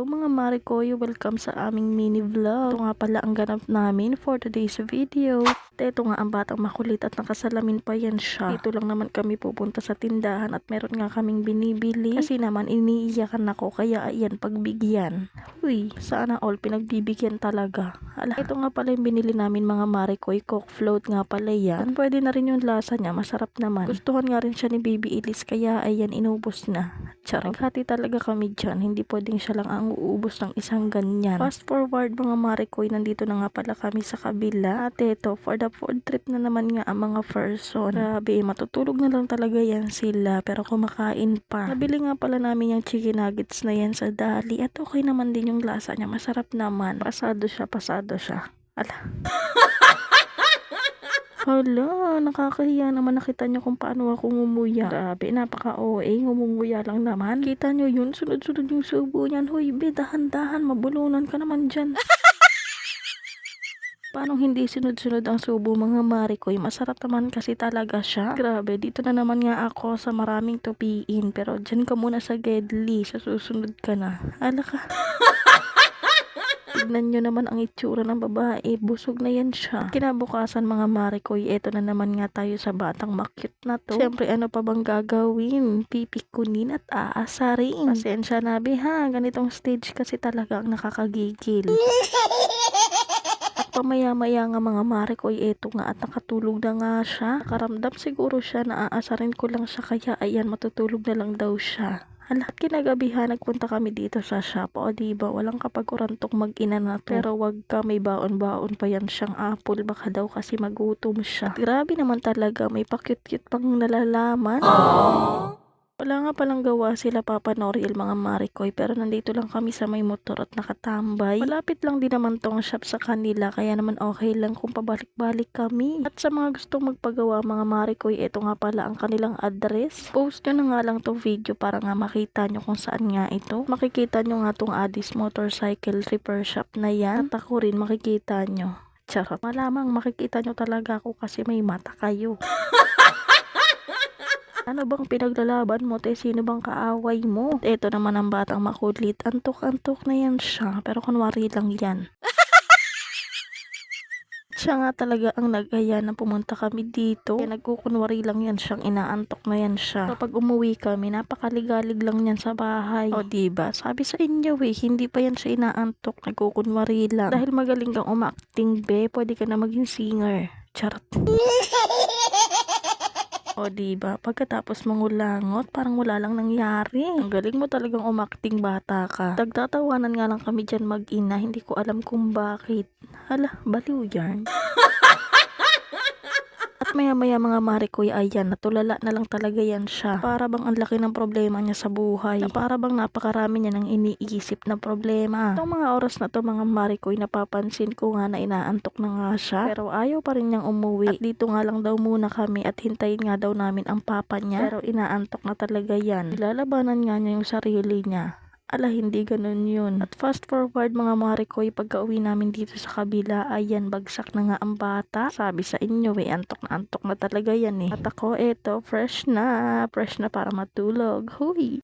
Hello mga Marikoy, welcome sa aming mini vlog. Ito nga pala ang ganap namin for today's video. Ito nga ang batang makulit at nakasalamin pa yan siya. Dito lang naman kami pupunta sa tindahan at meron nga kaming binibili. Kasi naman iniiyakan ako kaya ayan pagbigyan. Uy, sana all pinagbibigyan talaga. Ala, ito nga pala yung binili namin mga Marikoy, Coke float nga pala yan. At pwede na rin yung lasa niya, masarap naman. Gustuhan nga rin siya ni Baby Elise kaya ayan inubos na. Charot. Naghati talaga kami dyan. Hindi pwedeng siya lang ang uubos ng isang ganyan. Fast forward mga Marikoy, nandito na nga pala kami sa kabila. At ito, for the food trip na naman nga ang mga person. Grabe, matutulog na lang talaga yan sila. Pero kumakain pa. Nabili nga pala namin yung chicken nuggets na yan sa Dali. At okay naman din yung lasa niya. Masarap naman. Pasado siya, pasado siya. Ala. Hala, nakakahiya naman. Nakita nyo kung paano ako ngumuya. Grabe, napaka-OA. Ngumunguya lang naman. Kita nyo yun, sunod-sunod yung subo niyan. Hoy, be, dahan-dahan. Mabulunan ka naman dyan. Paano hindi sunod-sunod ang subo mga Marikoy? Masarap naman kasi talaga siya. Grabe, dito na naman nga ako sa maraming tupiin. Pero dyan ka muna sa Gedli. Sa susunod ka na. Ala ka. Tignan nyo naman ang itsura ng babae. Busog na yan siya. Kinabukasan mga Marikoy, eto na naman nga tayo sa batang makyut na to. Siyempre, ano pa bang gagawin? Pipikunin at aasarin. Pasensya na be ha. Ganitong stage kasi talaga ang nakakagigil. At pamaya-maya nga mga Marikoy, eto nga at nakatulog na nga siya. Nakaramdam siguro siya na aasarin ko lang siya kaya ayan matutulog na lang daw siya. Hala, kinagabihan nagpunta kami dito sa shop. O diba, walang kapag-urantok mag-ina na to. Pero wag ka, may baon-baon pa yan siyang apple. Baka daw kasi magutom siya. At grabe naman talaga, may pa-cute-cute pang nalalaman. Aww. Wala nga palang gawa sila Papa Noriel mga Marikoy, pero nandito lang kami sa may motor at nakatambay. Malapit lang din naman tong shop sa kanila, kaya naman okay lang kung pabalik-balik kami. At sa mga gustong magpagawa mga Marikoy, ito nga pala ang kanilang address. Post nyo na nga lang tong video para nga makita nyo kung saan nga ito. Makikita nyo nga tong Addis Motorcycle Repair Shop na yan. At ako rin makikita nyo. Charot. Malamang makikita nyo talaga ako kasi may mata kayo. Ano bang pinaglalaban mo? Sino bang kaaway mo? Ito naman ang batang makulit. Antok-antok na yan siya. Pero kunwari lang yan. Siya nga talaga ang nag-aya na pumunta kami dito. Kaya nagkukunwari lang yan siyang inaantok na yan siya. Kapag umuwi kami, napakaligalig lang yan sa bahay. O diba? Sabi sa inyo hindi pa yan siya inaantok. Nagkukunwari lang. Dahil magaling kang umakting be, pwede ka na maging singer. Charot. O diba, pagkatapos mangulangot, parang wala lang nangyari. Ang galing mo talagang umakting bata ka. Tagtatawanan nga lang kami dyan mag-ina, hindi ko alam kung bakit. Hala, baliw yan. At maya-maya mga Marikoy, ayan, natulala na lang talaga yan siya. Para bang ang laki ng problema niya sa buhay. Na para bang napakarami niya ng iniisip na problema. Itong mga oras na to mga Marikoy, napapansin ko nga na inaantok na nga siya. Pero ayaw pa rin niyang umuwi. At dito nga lang daw muna kami at hintayin nga daw namin ang papa niya. Pero inaantok na talaga yan. Ilalabanan nga niya yung sarili niya. Ala, hindi ganun yun. At fast forward mga Marikoy, pagka-uwi namin dito sa kabila, ayan, bagsak na nga ang bata. Sabi sa inyo antok na talaga yan eh. At ako, eto, fresh na para matulog. Huy!